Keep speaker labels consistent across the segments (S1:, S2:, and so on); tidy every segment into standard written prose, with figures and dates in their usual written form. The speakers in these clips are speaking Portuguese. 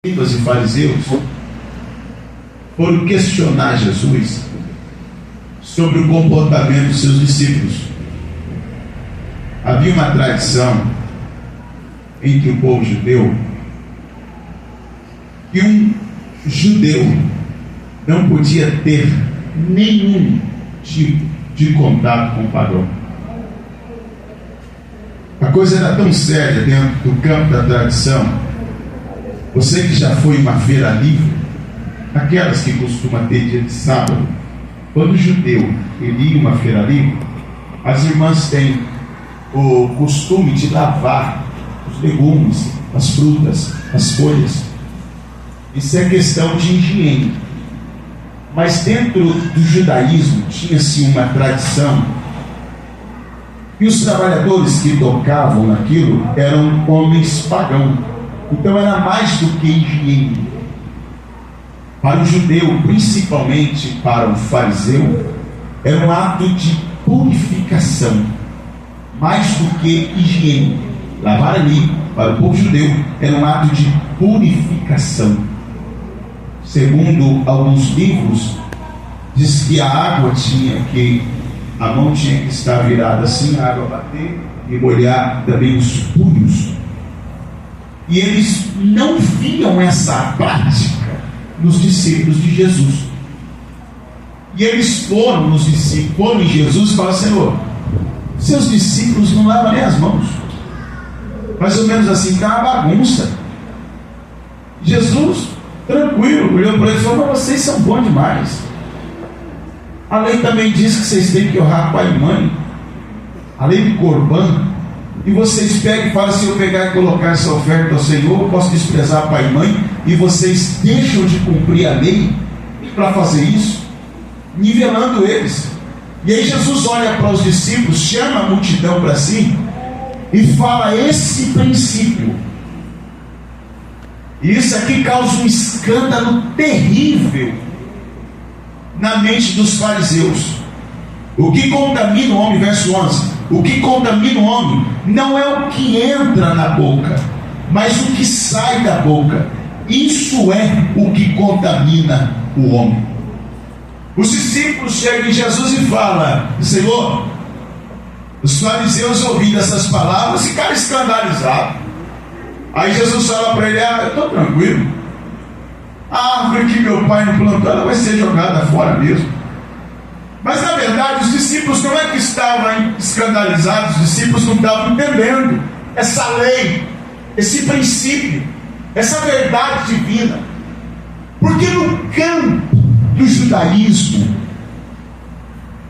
S1: e fariseus foram questionar Jesus sobre o comportamento dos seus discípulos. Havia uma tradição entre o povo judeu que um judeu não podia ter nenhum tipo de contato com o pagão. A coisa era tão séria dentro do campo da tradição. Você que já foi em uma feira livre, aquelas que costuma ter dia de sábado, quando o judeu ele ia em uma feira livre, as irmãs têm o costume de lavar os legumes, as frutas, as folhas. Isso é questão de higiene. Mas dentro do judaísmo tinha-se uma tradição e os trabalhadores que tocavam naquilo eram homens pagãos. Então era mais do que higiene. Para o judeu, principalmente para o fariseu, era um ato de purificação, mais do que higiene. Lavar ali, para o povo judeu, era um ato de purificação. Segundo alguns livros, diz que a água a mão tinha que estar virada assim, a água bater e molhar também os punhos. E eles não viam essa prática nos discípulos de Jesus. E eles foram em Jesus e falaram: Senhor, seus discípulos não lavam nem as mãos. Mais ou menos assim, está uma bagunça. Jesus, tranquilo, olhou para eles e falou: mas vocês são bons demais. A lei também diz que vocês têm que honrar pai e mãe. A lei do Corban. E vocês pegam e falam: se eu pegar e colocar essa oferta ao Senhor, eu posso desprezar pai e mãe, e vocês deixam de cumprir a lei para fazer isso, nivelando eles. E aí Jesus olha para os discípulos, chama a multidão para si e fala esse princípio. E isso aqui causa um escândalo terrível na mente dos fariseus. O que contamina o homem, verso 11, o que contamina o homem não é o que entra na boca, mas o que sai da boca. Isso é o que contamina o homem. Os discípulos chegam em Jesus e falam: Senhor, os fariseus ouvindo essas palavras ficaram escandalizados. Aí Jesus fala para ele: eu estou tranquilo, a árvore que meu pai não plantou, ela vai ser jogada fora mesmo. Mas na verdade os discípulos não é que estavam escandalizados, os discípulos não estavam entendendo essa lei, esse princípio, essa verdade divina. Porque no campo do judaísmo,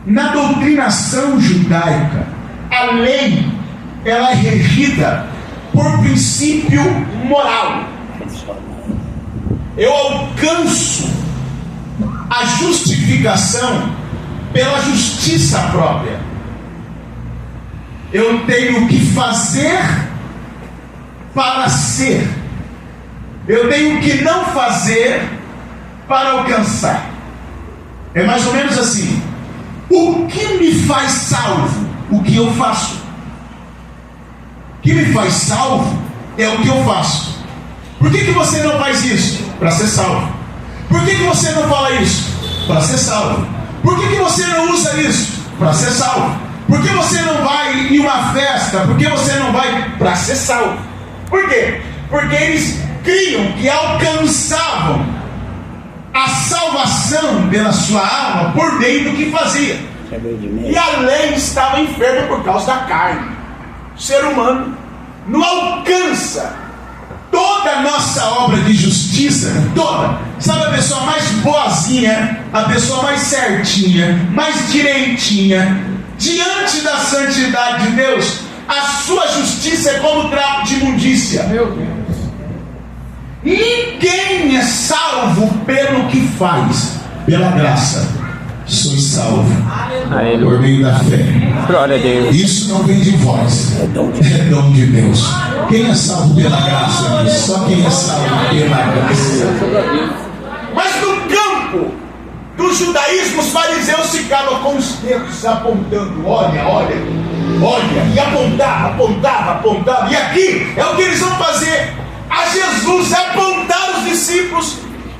S1: na doutrinação judaica, a lei ela é regida por princípio moral. Eu alcanço a justificação pela justiça própria. Eu tenho que fazer para ser. Eu tenho que não fazer para alcançar. É mais ou menos assim: o que me faz salvo? O que eu faço. O que me faz salvo é o que eu faço. Por que você não faz isso? Para ser salvo. Por que você não fala isso? Para ser salvo. Por que você não usa isso? Para ser salvo. Por que você não vai em uma festa? Por que você não vai? Para ser salvo. Por quê? Porque eles criam que alcançavam a salvação pela sua alma por meio do que fazia. E a lei estava enferma por causa da carne. O ser humano não alcança toda a nossa obra de justiça, toda. Sabe a pessoa mais boazinha, a pessoa mais certinha, mais direitinha, diante da santidade de Deus, a sua justiça é como trapo de imundícia. Meu Deus. Ninguém é salvo pelo que faz, pela graça. Sois salvo por meio da fé.
S2: Glória a Deus.
S1: Isso não vem de vós, é dom de Deus. Quem é salvo pela graça? Só quem é salvo pela graça. Mas no campo do judaísmo, os fariseus ficavam com os dedos apontando: olha, olha, olha, e apontava. E aqui é o que eles vão fazer a Jesus, apontar os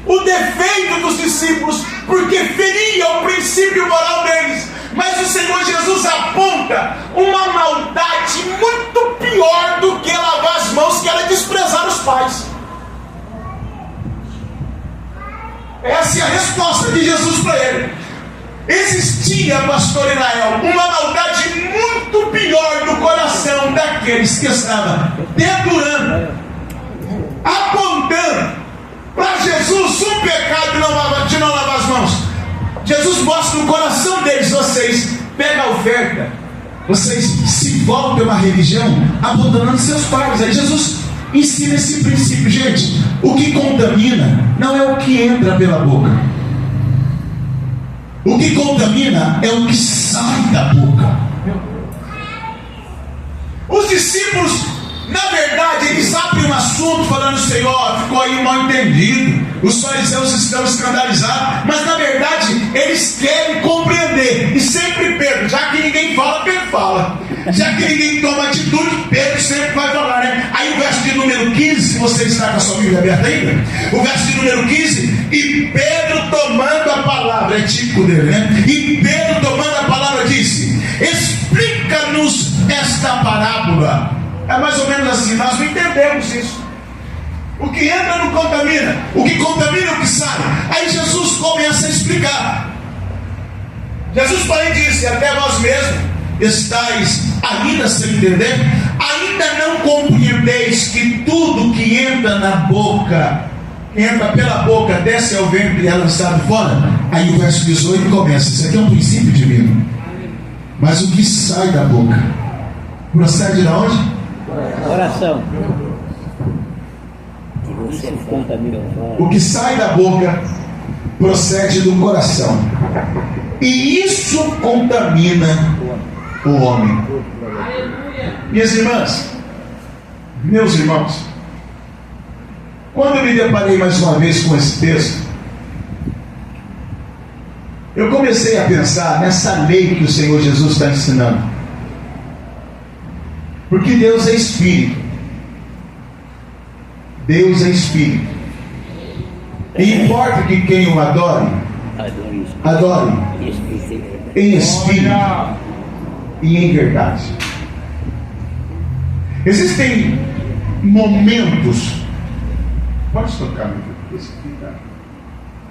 S1: o defeito dos discípulos, porque feria o princípio moral deles. Mas o Senhor Jesus aponta uma maldade muito pior do que lavar as mãos, que era desprezar os pais. Essa é a resposta de Jesus para ele. Existia, pastor Israel, uma maldade muito pior no coração daqueles que estavam dedurando, apontando para Jesus um pecado de não lavar as mãos. Jesus mostra no coração deles: vocês pegam a oferta, vocês se voltam a uma religião abandonando seus pais. Aí Jesus ensina esse princípio. Gente, o que contamina não é o que entra pela boca. O que contamina é o que sai da boca. Os discípulos, na verdade, eles abrem um assunto falando: Senhor, ficou aí mal entendido, os fariseus estão escandalizados. Mas na verdade eles querem compreender. E sempre Pedro, já que ninguém fala, Pedro fala. Já que ninguém toma atitude, Pedro sempre vai falar, né? Aí o verso de número 15, se você está com a sua Bíblia aberta ainda, o verso de número 15: e Pedro tomando a palavra, é típico dele, né? E Pedro tomando a palavra disse: explica-nos esta parábola. É mais ou menos assim, nós não entendemos isso. O que entra não contamina, o que contamina é o que sai. Aí Jesus começa a explicar. Jesus, porém, disse: até vós mesmos estáis ainda sem entender? Ainda não compreendeis que tudo que entra na boca, entra pela boca, desce ao ventre e é lançado fora? Aí o verso 18 começa. Isso aqui é um princípio divino. Mas o que sai da boca procede de onde?
S2: Coração. Você contamina.
S1: O que sai da boca procede do coração, e isso contamina o homem. Minhas irmãs, meus irmãos, quando eu me deparei mais uma vez com esse texto, eu comecei a pensar nessa lei que o Senhor Jesus está ensinando. Porque Deus é Espírito. Deus é Espírito. E importa que quem o adore, adore em Espírito e em verdade. Existem momentos. Pode tocar, meu Deus.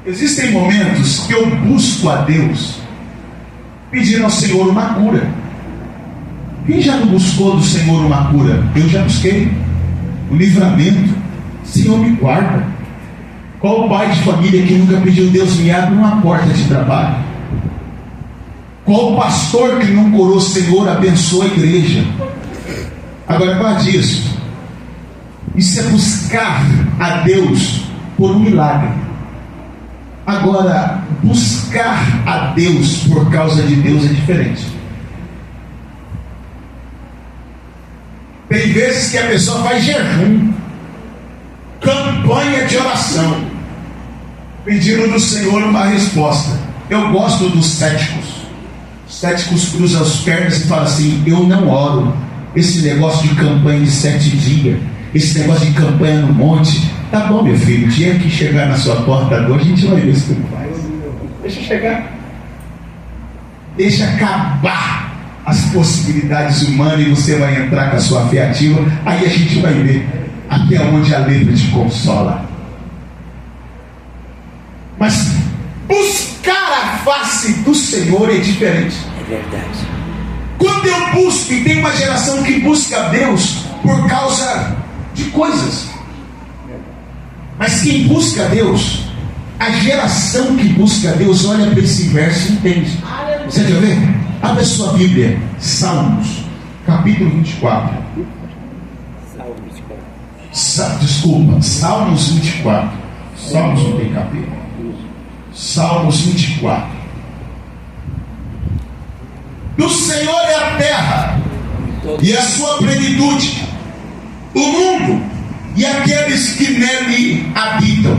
S1: Existem momentos que eu busco a Deus pedindo ao Senhor uma cura. Quem já não buscou do Senhor uma cura? Eu já busquei. O livramento. Senhor, me guarda. Qual pai de família que nunca pediu: Deus, me abre uma porta de trabalho? Qual pastor que não orou: Senhor, abençoa a igreja? Agora guarde isso. Isso é buscar a Deus por um milagre. Agora, buscar a Deus por causa de Deus é diferente. Tem vezes que a pessoa faz jejum, campanha de oração, pedindo do Senhor uma resposta. Eu gosto dos céticos. Os céticos cruzam as pernas e falam assim: eu não oro. Esse negócio de campanha de 7 dias, esse negócio de campanha no monte, tá bom, meu filho, o dia que chegar na sua porta agora, a gente vai ver se tu faz. Deixa chegar. Deixa acabar as possibilidades humanas e você vai entrar com a sua fé ativa. Aí a gente vai ver até onde a letra te consola. Mas buscar a face do Senhor é diferente.
S2: É verdade.
S1: Quando eu busco, e tem uma geração que busca Deus por causa de coisas, mas quem busca Deus, a geração que busca Deus, olha para esse verso e entende. Você quer ver? Abre a sua Bíblia, Salmos, capítulo 24. Desculpa, Salmos 24. Salmos não tem capítulo. Salmos 24. Do Senhor é a terra e a sua plenitude, o mundo e aqueles que nele habitam.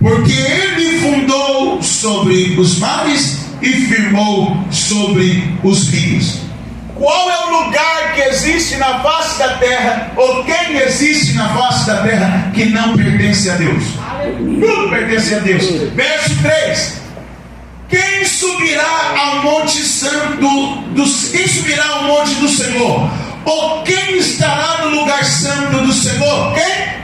S1: Porque ele fundou sobre os mares e firmou sobre os rios. Qual é o lugar que existe na face da terra, ou quem existe na face da terra, que não pertence a Deus? Tudo pertence a Deus. Verso 3: quem subirá ao monte santo quem subirá ao monte do Senhor? Ou quem estará no lugar santo do Senhor? Quem?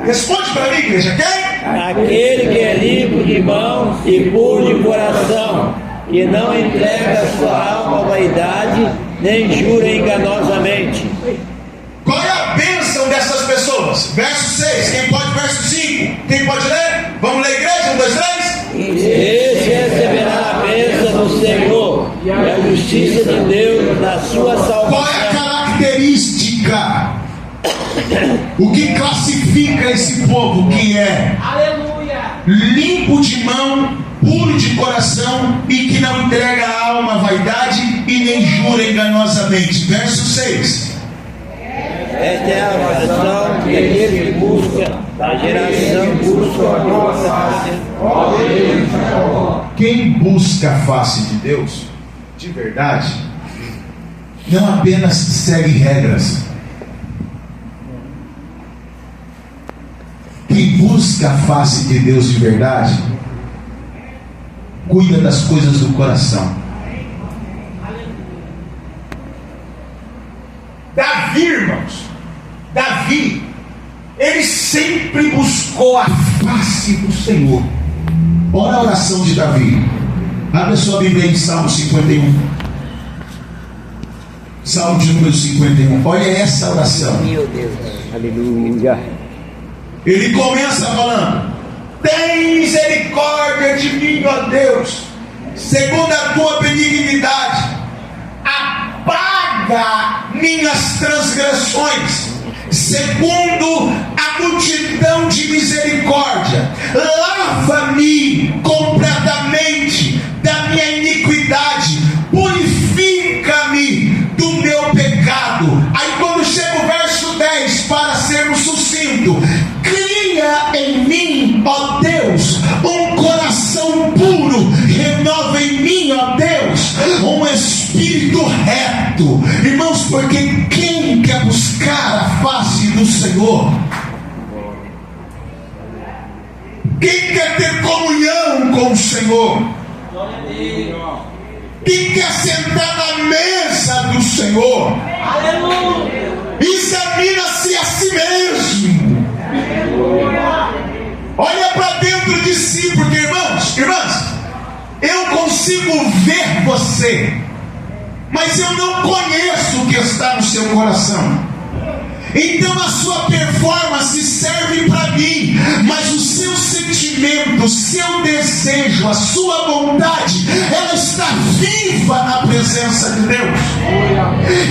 S1: Responde para mim, igreja. Quem?
S2: Aquele que é limpo de mão e puro de coração, que não entrega sua alma à vaidade, nem jura enganosamente.
S1: Qual é a bênção dessas pessoas? Verso 6, quem pode? Verso 5, quem pode ler? Vamos ler, igreja? 1, 2, 3.
S2: Esse receberá a bênção do Senhor e a justiça de Deus na sua salvação.
S1: Qual é a característica? O que classifica esse povo? Que é limpo de mão, puro de coração, e que não entrega a alma à vaidade e nem jura enganosamente. Verso 6.
S2: Esta é a oração daquele que busca, da geração busca a nossa.
S1: Quem busca a face de Deus, de verdade, não apenas segue regras. Quem busca a face de Deus de verdade, cuida das coisas do coração. Davi, irmãos, ele sempre buscou a face do Senhor. Olha a oração de Davi. Abre a sua Bíblia em Salmo 51. Salmo de número 51. Olha essa oração.
S2: Meu Deus, aleluia.
S1: Ele começa falando: tem misericórdia de mim, ó Deus, segundo a tua benignidade, apaga minhas transgressões, segundo a multidão de misericórdia, lava-me completamente da minha iniquidade, purifica-me do meu pecado. Aí quando chega o verso 10, para sermos sucinto: cria em mim, ó Deus, um coração puro, renova em mim, ó Deus, um espírito reto. Irmãos, porque quem quer buscar a face do Senhor, quem quer ter comunhão com o Senhor, quem quer sentar na mesa do Senhor, examina-se a si mesmo. Olha para dentro de si, porque irmãs, eu consigo ver você, mas eu não conheço o que está no seu coração. Então a sua performance serve para mim, mas o seu sentimento, o seu desejo, a sua vontade, ela está viva na presença de Deus.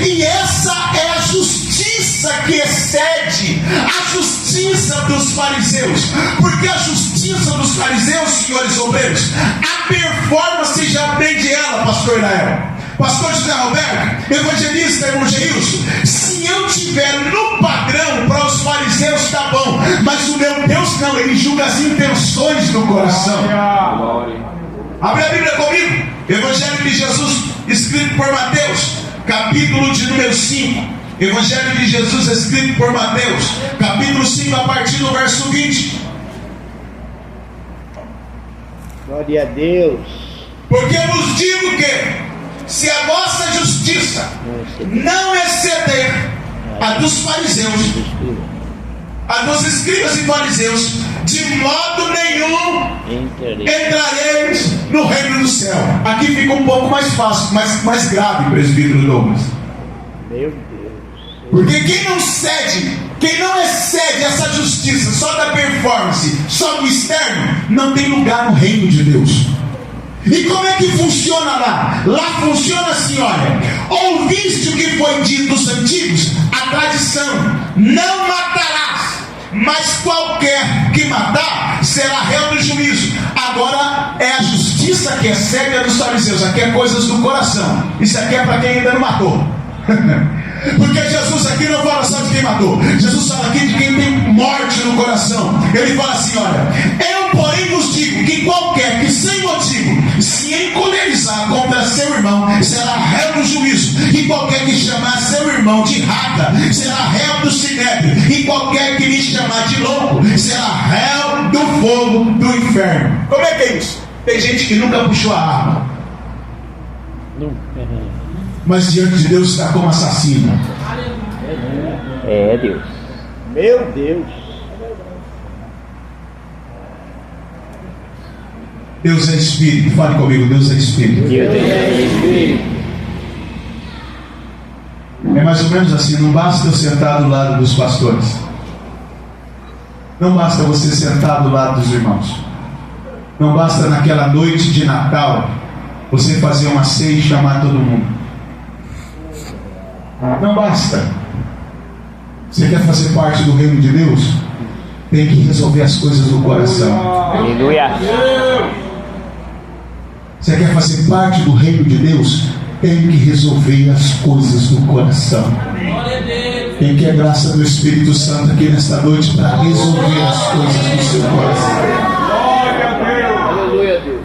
S1: E essa é a justiça que excede a justiça dos fariseus. Porque a justiça dos fariseus, senhores obreiros, a performance já aprende ela, pastor Israel, pastor José Roberto, evangelista, irmão Geilson. Se eu tiver no padrão para os fariseus, tá bom, mas o meu Deus não, ele julga as intenções do coração. Abre a Bíblia comigo, Evangelho de Jesus, escrito por Mateus, capítulo de número 5. Evangelho de Jesus, escrito por Mateus, capítulo 5, a partir do verso 20.
S2: Glória a Deus.
S1: Porque vos digo que, se a vossa justiça não exceder a dos fariseus, a dos escribas e fariseus, de modo nenhum entrareis no reino do céu. Aqui fica um pouco mais fácil, mais grave, presbítero Douglas.
S2: Meu Deus.
S1: Porque quem não excede essa justiça só da performance, só do externo, não tem lugar no reino de Deus. E como é que funciona lá? Lá funciona assim, olha: ouviste o que foi dito dos antigos, a tradição: não matarás, mas qualquer que matar será réu do juízo. Agora é a justiça que excede a dos fariseus. Aqui é coisas do coração. Isso aqui é para quem ainda não matou. Porque Jesus aqui não fala só de quem matou, Jesus fala aqui de quem tem morte no coração. Ele fala assim: olha, eu porém vos digo que qualquer que sem motivo se encolerizar cobiçar contra seu irmão será réu do juízo, e qualquer que chamar seu irmão de raca será réu do sinédrio, e qualquer que lhe chamar de louco será réu do fogo do inferno. Como é que é isso? Tem gente que nunca puxou a arma, mas diante de Deus está como assassino.
S2: É Deus. Meu Deus.
S1: Deus é Espírito. Fale comigo, Deus é Espírito.
S2: Deus é Espírito.
S1: É mais ou menos assim. Não basta eu sentar do lado dos pastores, não basta você sentar do lado dos irmãos, não basta naquela noite de Natal você fazer uma ceia e chamar todo mundo. Não basta. Você quer fazer parte do reino de Deus? Tem que resolver as coisas do coração.
S2: Aleluia.
S1: Você quer fazer parte do reino de Deus? Tem que resolver as coisas do coração. Quem quer graça do Espírito Santo aqui nesta noite para resolver as coisas do seu coração?
S2: Aleluia, Deus.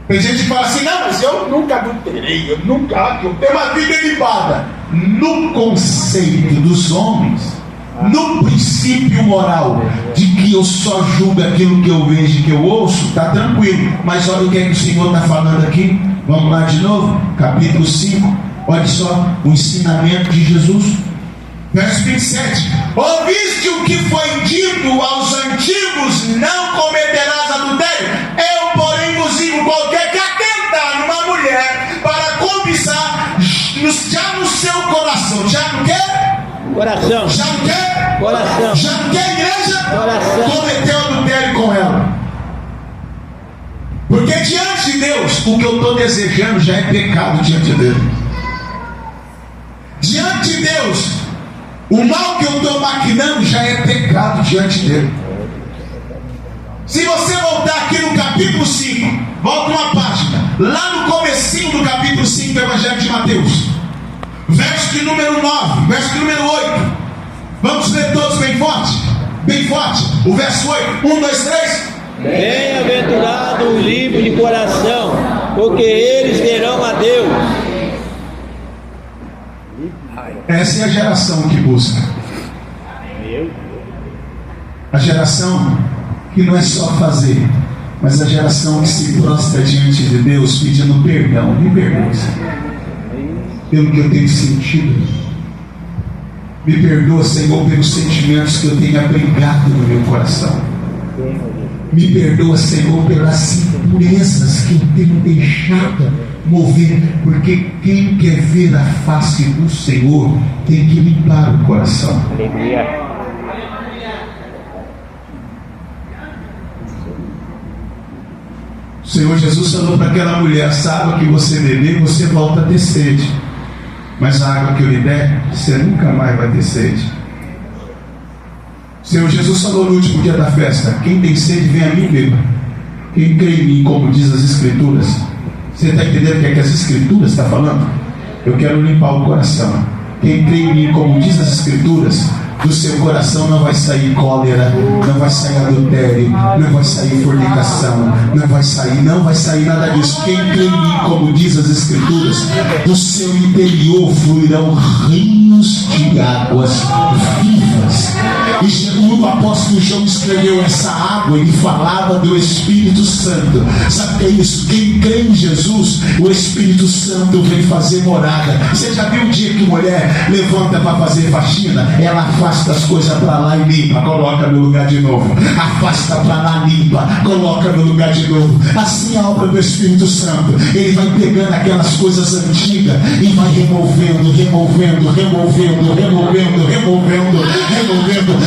S1: Tem gente que fala assim: não, mas eu nunca adulterei, eu tenho uma vida limpada. No conceito dos homens, no princípio moral de que eu só julgo aquilo que eu vejo e que eu ouço, está tranquilo. Mas olha o que é que o Senhor está falando aqui. Vamos lá de novo, capítulo 5. Olha só o ensinamento de Jesus, verso 27. Ouviste o que foi dito aos antigos: não cometerás adultério. Eu, porém, vos digo: qualquer que atentar numa mulher para cobiçar, já no seu coração, já não quer?
S2: Coração.
S1: Já não quer?
S2: Coração.
S1: Já não quer, igreja?
S2: Coração.
S1: Cometeu adultério com ela. Porque diante de Deus, o que eu estou desejando já é pecado diante dele. Diante de Deus, o mal que eu estou maquinando já é pecado diante dele. Se você voltar aqui no capítulo 5, volta uma página, lá no comecinho do capítulo 5 do Evangelho de Mateus, verso de número 9, verso de número 8. Vamos ler todos bem forte? Bem forte. O verso 8. 1, 2, 3.
S2: Bem-aventurado o limpo de coração, porque eles verão a Deus.
S1: Essa é a geração que busca. A geração que não é só fazer, mas a geração que se prostra diante de Deus pedindo perdão. Me perdoe pelo que eu tenho sentido. Me perdoa, Senhor, pelos sentimentos que eu tenho abrigado no meu coração. Me perdoa, Senhor, pelas impurezas que eu tenho deixado mover, porque quem quer ver a face do Senhor tem que limpar o coração.
S2: Aleluia.
S1: O Senhor Jesus falou para aquela mulher: essa água que você beber, você volta a ter sede, mas a água que eu lhe der, você nunca mais vai ter sede. O Senhor Jesus falou no último dia da festa: quem tem sede, vem a mim e beba. Quem crê em mim, como diz as Escrituras. Você está entendendo o que é que as Escrituras estão falando? Eu quero limpar o coração. Quem crê em mim, como diz as Escrituras, do seu coração não vai sair cólera, não vai sair adultério, não vai sair fornicação, não vai sair nada disso. Quem crê em mim, como diz as Escrituras, do seu interior fluirão rios de águas vivas. E o apóstolo João escreveu essa água, ele falava do Espírito Santo. Sabe o que é isso? Quem crê em Jesus, o Espírito Santo vem fazer morada. Você já viu o dia que mulher levanta para fazer faxina? Ela afasta as coisas para lá e limpa, coloca no lugar de novo. Afasta para lá, limpa, coloca no lugar de novo. Assim é a obra do Espírito Santo. Ele vai pegando aquelas coisas antigas e vai removendo,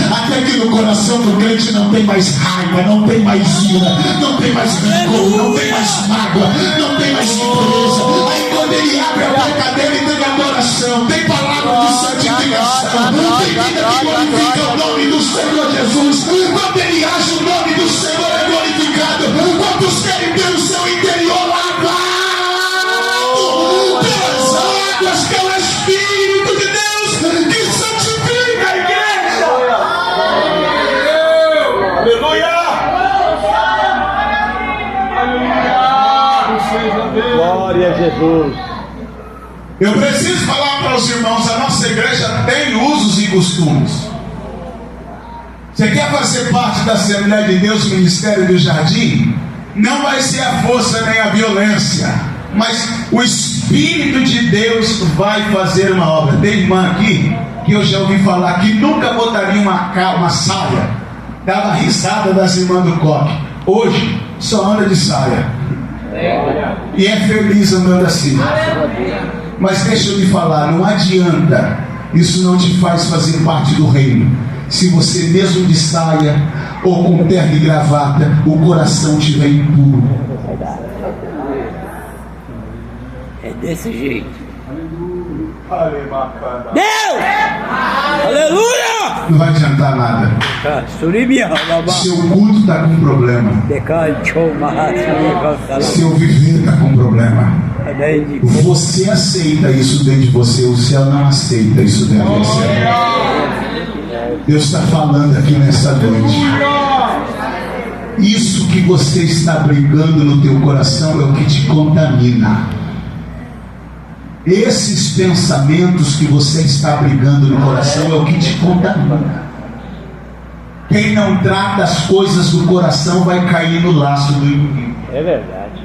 S1: até que no coração do crente não tem mais raiva, não tem mais ira, não tem mais rancor, não tem mais mágoa, não tem mais impureza. Aí quando ele abre a boca dele, tem adoração, tem palavra de santificação, tem vida que glorifica o nome do Senhor Jesus. Quando ele age, o nome do Senhor é glorificado. Quantos querem ter o seu interior lavado pelas águas que é o Espírito de Deus que santifica a igreja? Aleluia! Eu preciso falar para os irmãos, a nossa igreja tem usos e costumes. Você quer fazer parte da Assembleia de Deus, Ministério do Jardim? Não vai ser a força nem a violência, mas o Espírito de Deus vai fazer uma obra. Tem irmã aqui que eu já ouvi falar que nunca botaria uma saia, dava risada das irmãs do coque. Hoje só anda de saia e é feliz andando assim. Mas deixa eu lhe falar, não adianta, isso não te faz fazer parte do reino. Se você mesmo de saia ou com terno e gravata, o coração estiver impuro.
S2: É desse jeito. Deus! Aleluia!
S1: Não vai adiantar nada. Seu culto está com problema. Seu viver está com problema. Você aceita isso dentro de você, o céu não aceita isso dentro de você. Deus está falando aqui nessa noite. Isso que você está brigando no teu coração é o que te contamina. Esses pensamentos que você está brigando no coração é o que te contamina. Quem não trata as coisas do coração vai cair no laço do inimigo.
S2: É verdade.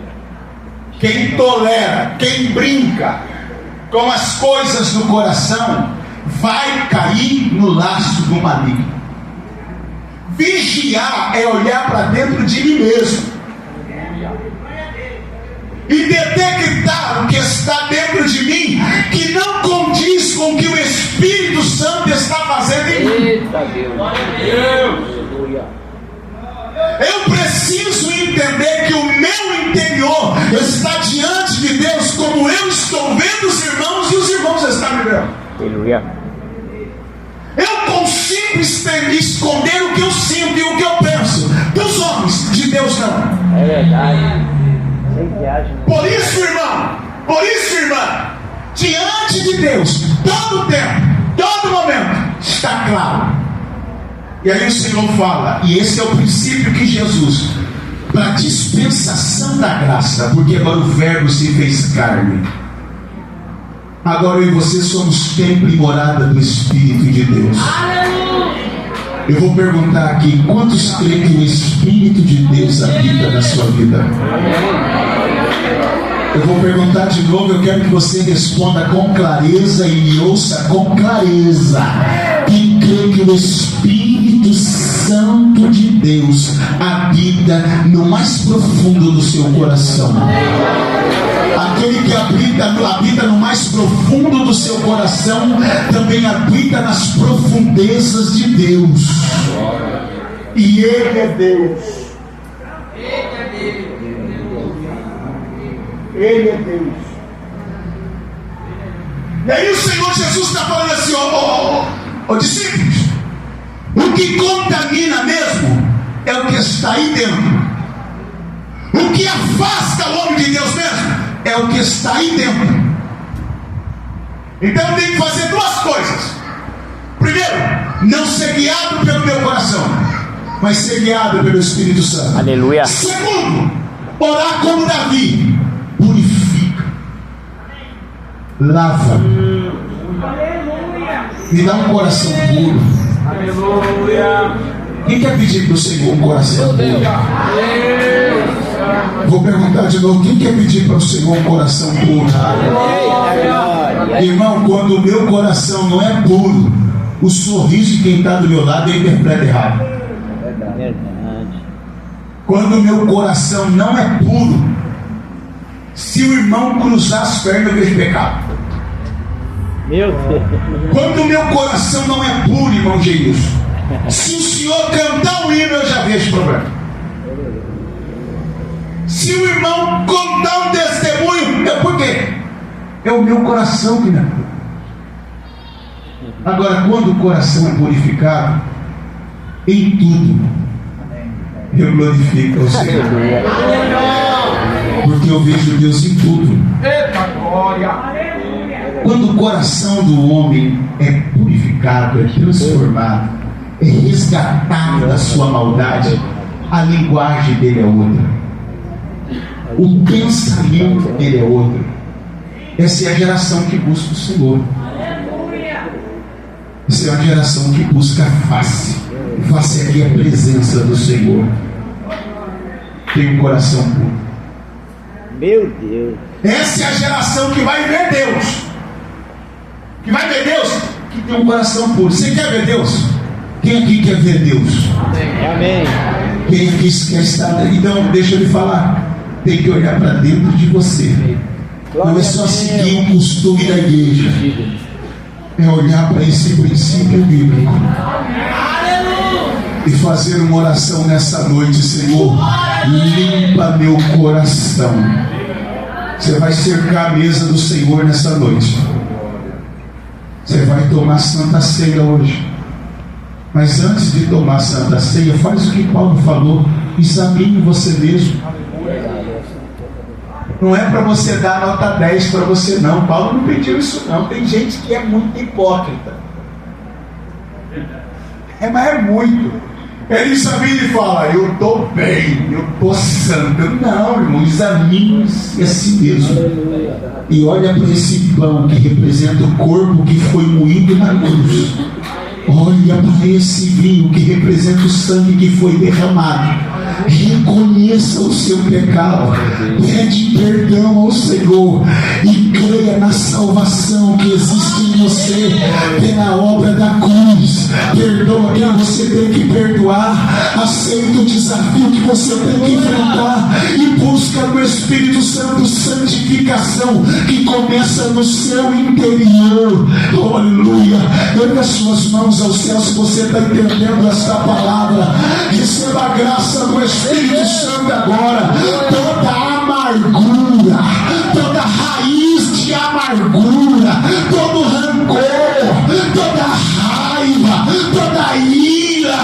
S1: Quem tolera, quem brinca com as coisas do coração vai cair no laço do maligno. Vigiar é olhar para dentro de mim mesmo e detectar o que está dentro de mim que não condiz com o que o Espírito Santo está fazendo em mim.
S2: Eita Deus!
S1: Eu preciso entender que o meu interior está diante de Deus, como eu estou vendo os irmãos e os irmãos estão me vendo.
S2: Aleluia!
S1: Eu consigo esconder o que eu sinto e o que eu penso dos homens, de Deus não.
S2: É verdade.
S1: Por isso, irmã, diante de Deus, todo tempo, todo momento, está claro. E aí o Senhor fala, e esse é o princípio que Jesus, para dispensação da graça, porque agora o Verbo se fez carne. Agora eu e você somos templo e morada do Espírito de Deus. Eu vou perguntar aqui, quantos creem que o Espírito de Deus habita na sua vida? Eu vou perguntar de novo, eu quero que você responda com clareza e me ouça com clareza. Quem crê que o Espírito Santo de Deus habita no mais profundo do seu coração? Aquele que habita no mais profundo do seu coração também habita nas profundezas de Deus. E Ele é Deus. Ele é Deus. E aí o Senhor Jesus está falando assim, ó discípulos, o que contamina mesmo é o que está aí dentro. O que afasta o homem de Deus mesmo é o que está aí dentro. Então eu tenho que fazer duas coisas. Primeiro, não ser guiado pelo meu coração, mas ser guiado pelo Espírito Santo.
S2: Aleluia.
S1: Segundo, orar como Davi. Purifica, lava, me dá um coração puro.
S3: Aleluia.
S1: Quem quer pedir para o Senhor um coração puro? Vou perguntar de novo, quem quer pedir para o Senhor um coração puro? Irmão, quando o meu coração não é puro, o sorriso de quem está do meu lado eu interpreto errado. Quando o meu coração não é puro, se o irmão cruzar as pernas, eu vejo pecado.
S2: Meu Deus.
S1: Quando o meu coração não é puro, irmão Geilson, se o senhor cantar um hino, eu já vejo problema. Se o irmão contar um testemunho, por quê? É o meu coração que não é puro. Agora, quando o coração é purificado, em tudo eu glorifico o Senhor. Porque eu vejo Deus em tudo.
S3: Eita glória!
S1: Quando o coração do homem é purificado, é transformado, é resgatado da sua maldade, a linguagem dele é outra, o pensamento dele é outro, Essa é a geração que busca o Senhor. Essa é a geração que busca a face. Face aqui a presença do Senhor. Tem um coração puro.
S2: Meu Deus.
S1: Essa é a geração que vai ver Deus. Que vai ver Deus, que tem um coração puro. Você quer ver Deus? Quem aqui quer ver Deus?
S2: Amém.
S1: Quem aqui quer estar? Então, deixa eu lhe falar. Tem que olhar para dentro de você. Não é só seguir o costume da igreja. É olhar para esse princípio bíblico e fazer uma oração nessa noite. Senhor, limpa meu coração. Você vai cercar a mesa do Senhor nessa noite. Você vai tomar Santa Ceia hoje. Mas antes de tomar Santa Ceia, faz o que Paulo falou. Examine você mesmo. Não é para você dar nota 10 para você não. Paulo não pediu isso não. Tem gente que é muito hipócrita. Mas é muito. Ele examina e fala: eu estou bem, eu estou santo. Não, irmão, examine-se a si mesmo. E olha para esse pão que representa o corpo que foi moído na cruz. Olha para esse vinho que representa o sangue que foi derramado. Reconheça o seu pecado, pede perdão ao Senhor e creia na salvação que existe em você pela obra da cruz. Perdoa quem você tem que perdoar, aceita o desafio que você tem que enfrentar e busca no Espírito Santo santificação que começa no seu interior. Oh, aleluia. Erga suas mãos ao céu se você está entendendo esta palavra. Receba a graça do Espírito Santo agora. Toda amargura, toda raiz de amargura, todo rancor, toda raiva, toda ira,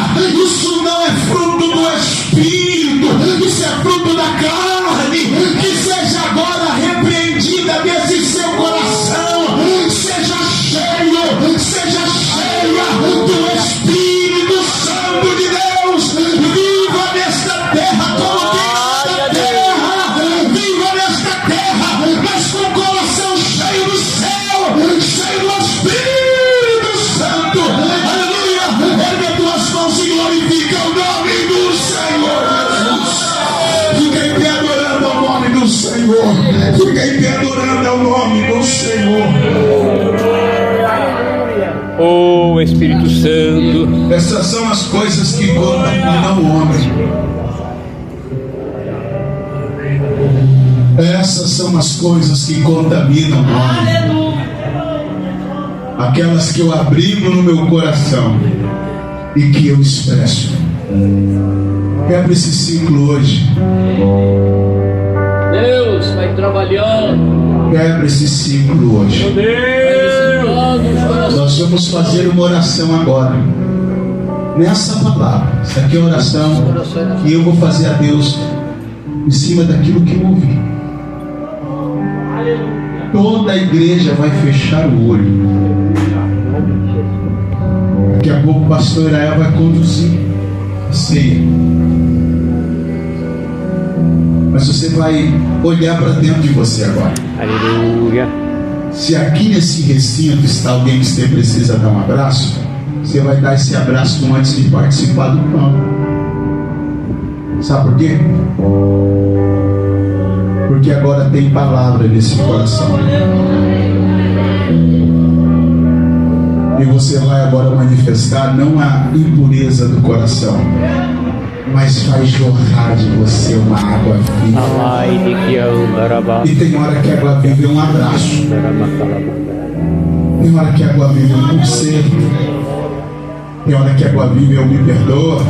S1: isso não é fruto do Espírito, isso é fruto da carne. Que seja agora repreendida desse seu coração. Seja cheio, seja cheia do Espírito Santo de Deus. Viva nesta terra como nesta terra. Viva nesta terra, mas com o coração cheio do céu, cheio do Espírito Santo. Aleluia. Ergue tuas mãos e glorifica o nome do Senhor Jesus. Fica em pé adorando ao nome do Senhor. Fica em pé adorando ao nome do Senhor.
S2: Oh, Espírito Santo.
S1: Essas são as coisas que contaminam o homem. Essas são as coisas que contaminam o homem. Aquelas que eu abrigo no meu coração e que eu expresso. Quebra esse ciclo hoje.
S2: Deus vai trabalhando.
S1: Quebra esse ciclo hoje. Nós vamos fazer uma oração agora. Nessa palavra. Essa aqui é a oração que eu vou fazer a Deus em cima daquilo que eu ouvi. Toda a igreja vai fechar o olho. Daqui a pouco o pastor Irael vai conduzir a ceia. Mas você vai olhar para dentro de você agora.
S2: Aleluia.
S1: Se aqui nesse recinto está alguém que você precisa dar um abraço, você vai dar esse abraço antes de participar do pão. Sabe por quê? Porque agora tem palavra nesse coração. E você vai agora manifestar não a impureza do coração, mas vai jorrar de você uma água viva. E tem hora que a água viva é um abraço. Tem hora que a água viva é um conselho. Tem hora que a água viva é eu me perdoa.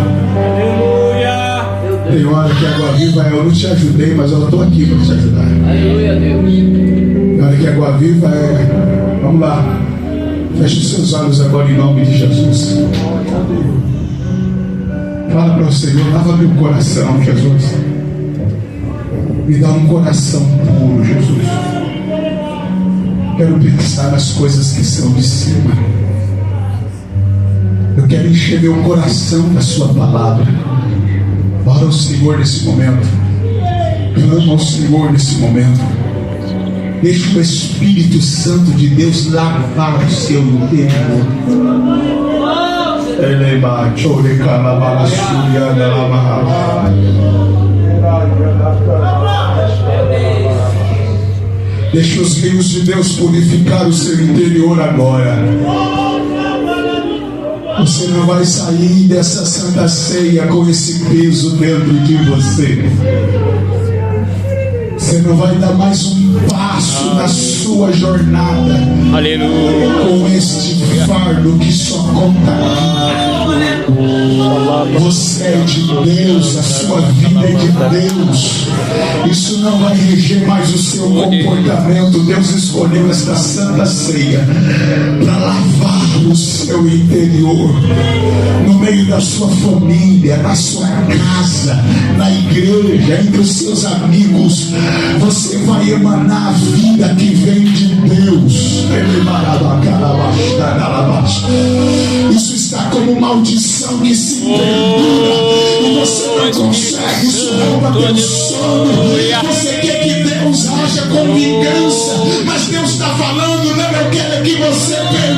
S1: Tem hora que a água viva é eu não te ajudei, mas eu estou aqui para te ajudar. Tem hora que a água viva é, vamos lá, feche os seus olhos agora em nome de Jesus. Fala para o Senhor: lava meu coração, Jesus. Me dá um coração puro, Jesus. Quero pensar nas coisas que são de cima. Eu quero encher meu coração da sua palavra. Ora ao Senhor nesse momento. Clama ao Senhor nesse momento. Deixa o Espírito Santo de Deus lavar o seu interior. Deixa os rios de Deus purificar o seu interior agora. Você não vai sair dessa Santa Ceia com esse peso dentro de você. Você não vai dar mais um passo na sua jornada.
S2: Aleluia.
S1: Com este fardo que só contamina. Você é de Deus, a sua vida é de Deus. Isso não vai reger mais o seu comportamento. Deus escolheu esta Santa Ceia para lavar o seu interior, no meio da sua família, na sua casa, na igreja, entre os seus amigos. Você vai emanar a vida que vem de Deus. Isso está como maldição que se perdura e você não consegue. Isso rouba teu sono. Você quer que Deus haja com vingança, mas Deus está falando: não, eu quero que você perdoe.